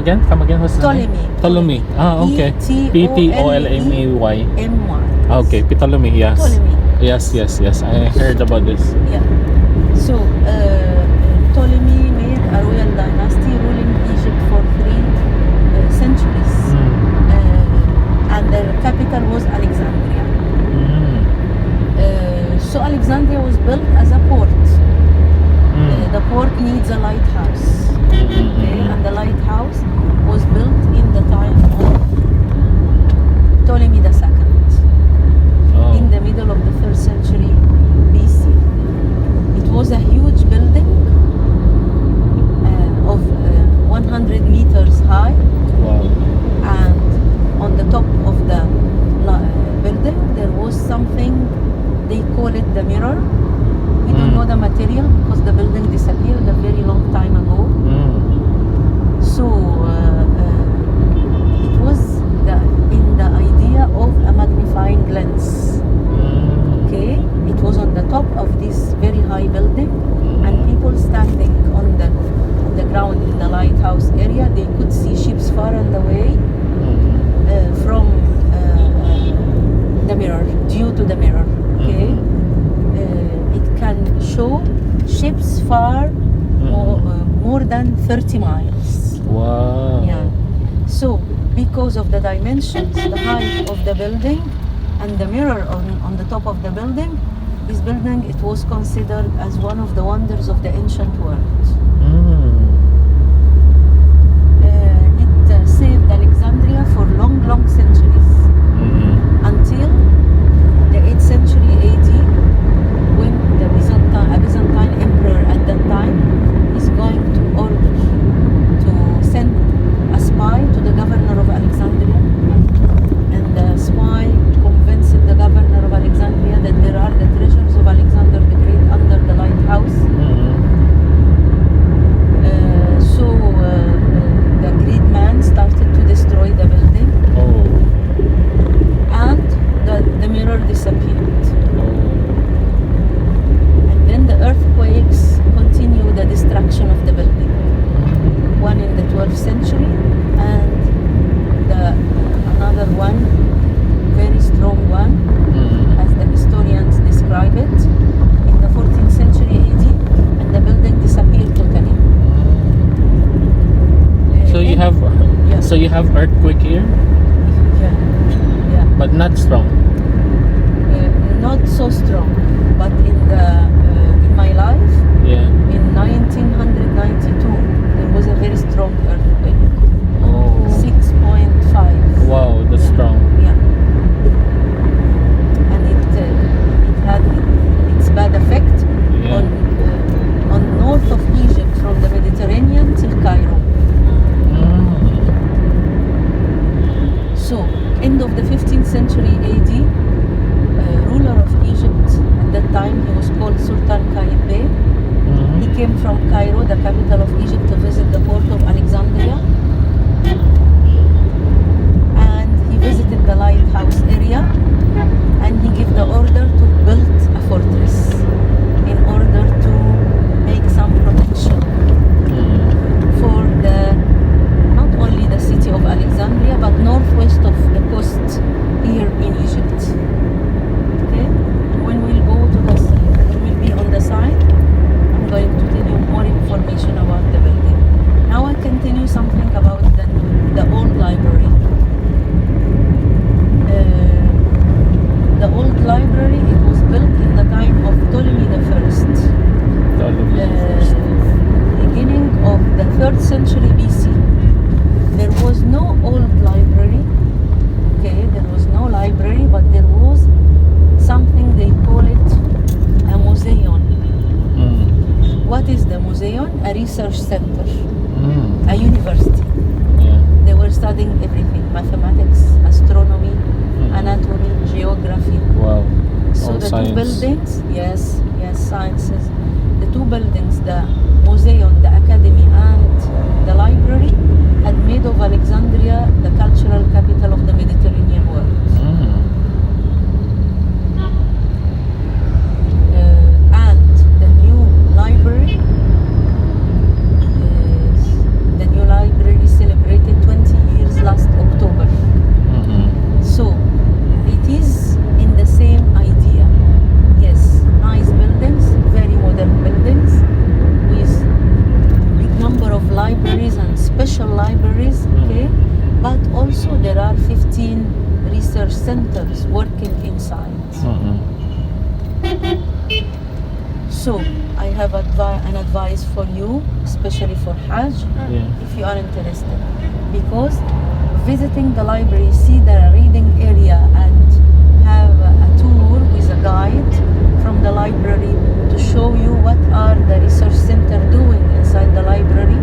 again? Come again? What's the name? Ptolemy. Ptolemy. Ah, okay. Ptolemy. Okay, Ptolemy. Yes. Ptolemy. Yes. I heard about this. Yeah. So Ptolemy made a royal dynasty ruling Egypt for 3 centuries, and their capital was Alexandria. So Alexandria was built as a port. The port needs a lighthouse. Okay, and the lighthouse was built in the time of Ptolemy II, in the middle of the 3rd century BC. It was a huge building of 100 meters high. Wow. And on the top of the building there was something, they call it the mirror. We don't know the material because the building disappeared a very long time ago. So it was in the idea of a magnifying lens. Okay, it was on the top of this very high building, and people standing on the ground in the lighthouse area, they could see ships far and away from the mirror, due to the mirror. Okay, it can show ships far more than 30 miles. Wow. Yeah. So because of the dimensions, the height of the building, and the mirror on the top of the building, this building, it was considered as one of the wonders of the ancient world. It saved Alexandria for long centuries, until the 8th century AD, when a Byzantine emperor at that time is going to order to send a spy to the governor of Alexandria, and the spy convinced the governor of Alexandria that there are the treasures of Alexander the Great under the lighthouse. So the great man started to destroy the building, and the mirror disappeared. And then the earthquakes continue the destruction of the building. One in the 12th century, and another one, very strong one, as the historians describe it, in the 14th century AD, and the building disappeared totally. So you have earthquake here, Yeah. but not strong. Not so strong, but in my life, in 1992, there was a very strong earthquake. 6.5. Wow, that's strong. Yeah. And it had its bad effect on north of Egypt, from the Mediterranean till Cairo. So, end of the 15th century AD, ruler of Egypt at that time, he was called Sultan H.A.J. He came from Cairo, the capital of Egypt, to visit the port of Alexandria, and he visited the lighthouse area, and he gave the order to build a fortress in order to make some protection for not only the city of Alexandria, but northwest of the coast here in Egypt. Okay, and when we'll go to we'll be on the side, I'm going to tell you more information about the building. Now I can tell you something about the old library. The old library, it was built in the time of Ptolemy I. Beginning of the 3rd century BC. There was no old library. Okay, there was no library, but there was something, they call it a museum. What is the museum? A research center, a university. They were studying everything: mathematics, astronomy, anatomy, geography. Wow. So All the science. two buildings, yes, sciences. The two buildings, the museum, the academy, and the library, had made of Alexandria the cultural capital of the Mediterranean world. And the new library celebrated centers working inside. So I have an advice for you, especially for Hajj, if you are interested, because visiting the library, see the reading area, and have a tour with a guide from the library to show you what are the research center doing inside the library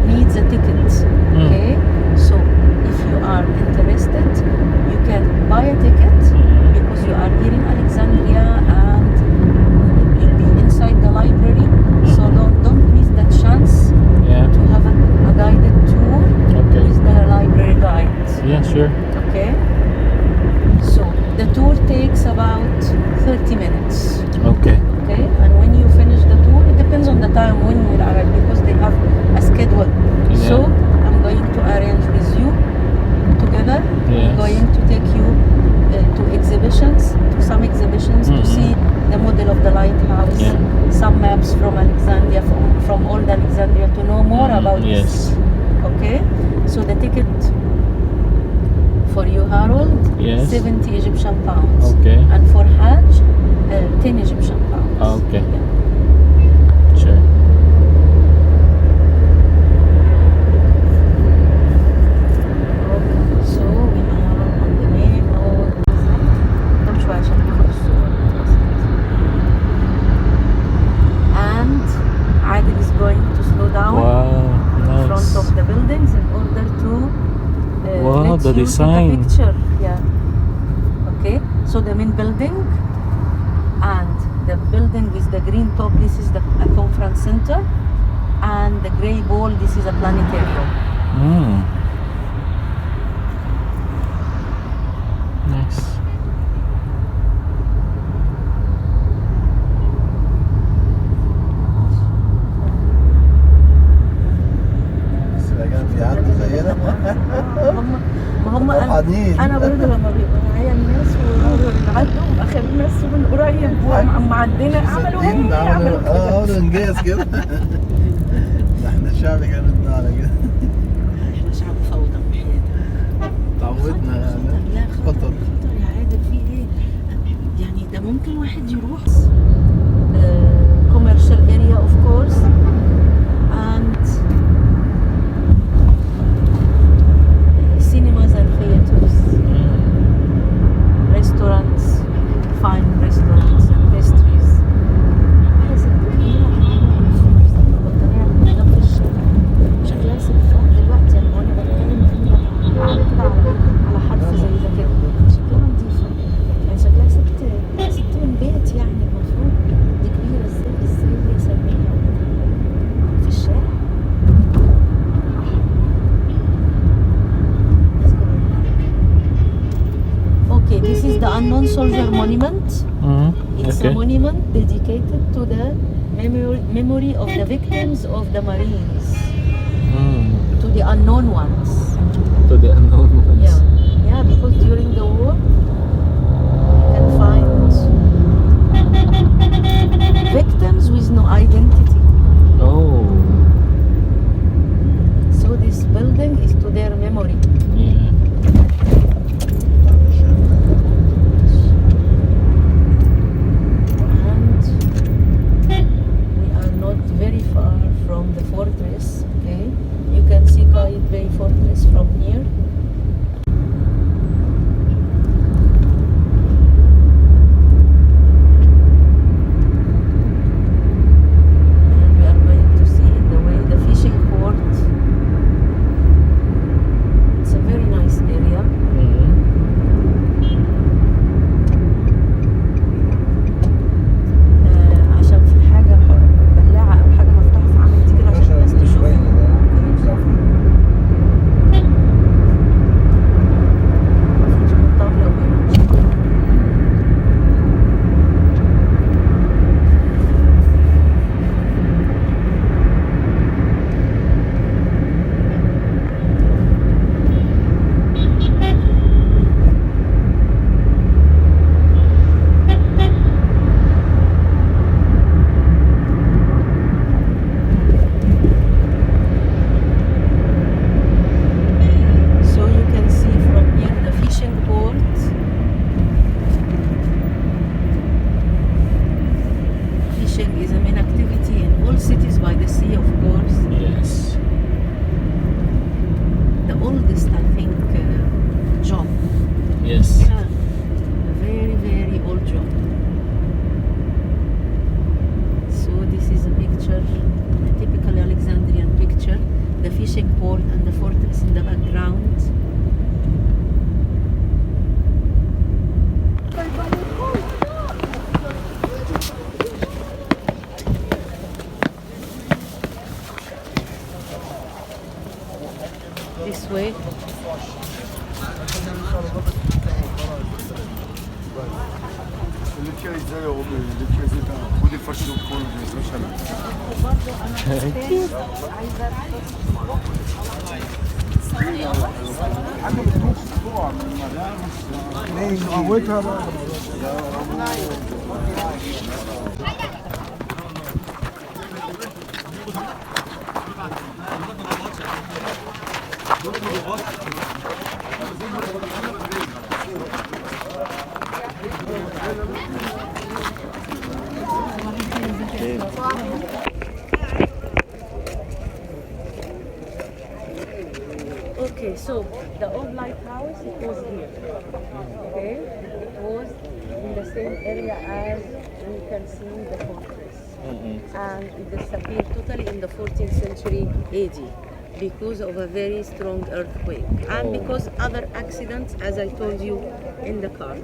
needs a ticket. Okay, so if you are interested, you can buy a ticket because you are here in Alexandria and you'll be inside the library. So don't miss that chance to have a guided tour with the library guide. Yeah, sure. Okay. So the tour takes about 30 minutes. Okay. Okay, and when you finish the tour, it depends on the time when you arrive because they have a schedule. So I'm going to arrange with you together. I'm going to take you to exhibitions, to some exhibitions, to see the model of the lighthouse, some maps from Alexandria, from old Alexandria, to know more about this. Okay, so the ticket for you, Harold, 70 Egyptian pounds. Okay. And for Hajj, 10 Egyptian pounds. Okay. Yeah. Sure. Okay, so we are on the main road. كم شوي عشان ناخذ الصور. And Adil is going to slow down in front of the buildings in order to let the you design. take a picture. Yeah. Okay, so the main building and the building with the green top, this is a conference center, and the grey ball, this is a planetarium. Nice. في عدد زينا انا برضه لما بيبقى معايا الناس وبنعدوا اخر الناس من قريب ومعدينا عملوا عملوا انجاز كده. احنا الشعب جامدنا على كده. احنا شعب فوضى بحياتنا. تعودنا لا خطر خطر يا عادل، في ايه يعني؟ ده ممكن واحد يروح commercial area of course and cinemas and theaters, restaurants, fine restaurants and pastries. شكلها سبحان دلوقتي يعني وانا بتكلم فيه قاعدة كده على حرف زي ده كده، شكلها نظيفة يعني، شكلها ست من بيت يعني، المفروض دي كبيرة ازاي هي سلمية في الشارع. Okay, this is the unknown soldier monument. It's a monument dedicated to the memory of the victims of the Marines. To the unknown ones. To the unknown ones. Yeah, because during the war you can find victims with no identity. Oh. So this building is to their memory. Yeah. very far from the fortress. Okay, you can see H.A.J. Fortress from here. job. So this is a picture, a typical Alexandrian picture, the fishing port and the fortress in the background. This way. Okay, so the old lighthouse, it was here. Okay, it was in the same area as we can see the fortress. And it disappeared totally in the 14th century AD because of a very strong earthquake and because other accidents, as I told you in the car.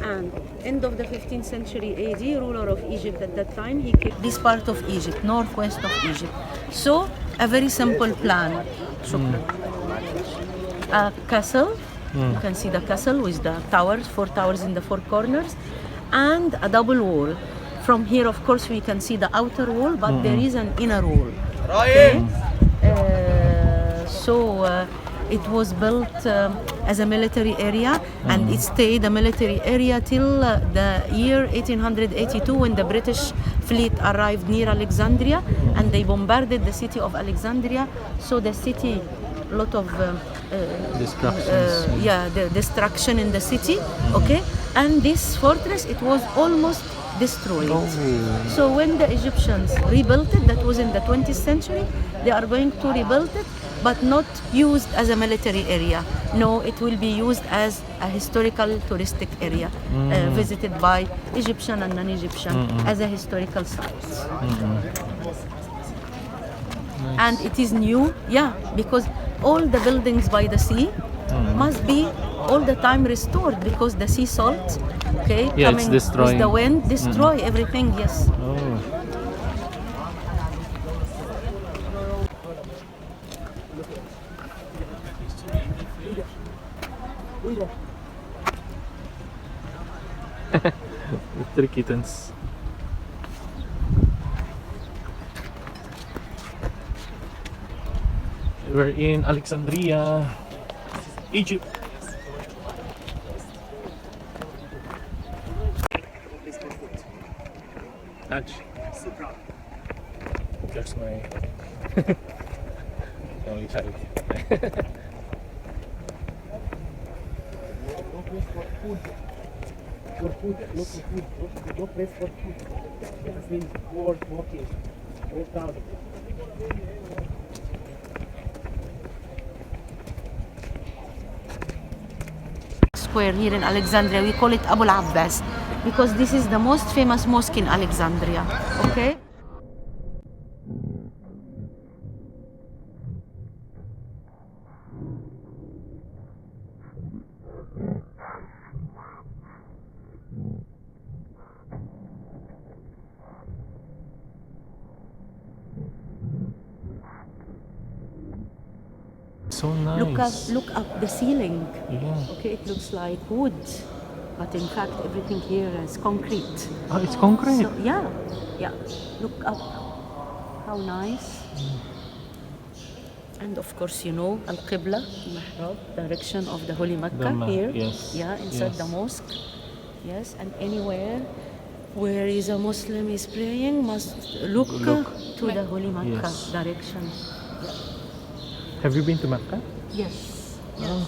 And end of the 15th century AD, ruler of Egypt at that time, he kept this part of Egypt, northwest of Egypt. So a very simple plan. A castle, you can see the castle with the towers, 4 towers in the 4 corners, and a double wall. From here, of course, we can see the outer wall, but there is an inner wall. Okay? It was built as a military area, and it stayed a military area till the year 1882 when the British fleet arrived near Alexandria and they bombarded the city of Alexandria. So the city, a lot of the destruction in the city. Okay, and this fortress, it was almost destroyed. So when the Egyptians rebuilt it, that was in the 20th century, they are going to rebuild it, but not used as a military area. No, it will be used as a historical touristic area, visited by Egyptian and non-Egyptian as a historical site. And it is new, because all the buildings by the sea must be all the time restored because the sea salt, coming with the wind, destroy everything. Yes. The 3 kittens. We're in Alexandria, Egypt. H. That's my only child. No place for food. For food, no food. No place for food. It has been walking. Walk down. Square here in Alexandria, we call it Abu al-Abbas because this is the most famous mosque in Alexandria. Okay. So nice. Look up the ceiling. Yeah. Okay, it looks like wood, but in fact everything here is concrete. Oh, it's concrete. So, yeah. Look up. How nice. And of course, you know, Al-Qibla, Mihrab, direction of the Holy Mecca here. Yes. Yeah, inside the mosque. Yes, and anywhere where is a Muslim is praying must look to the Holy Mecca direction. Have you been to Mecca? Yes. Oh.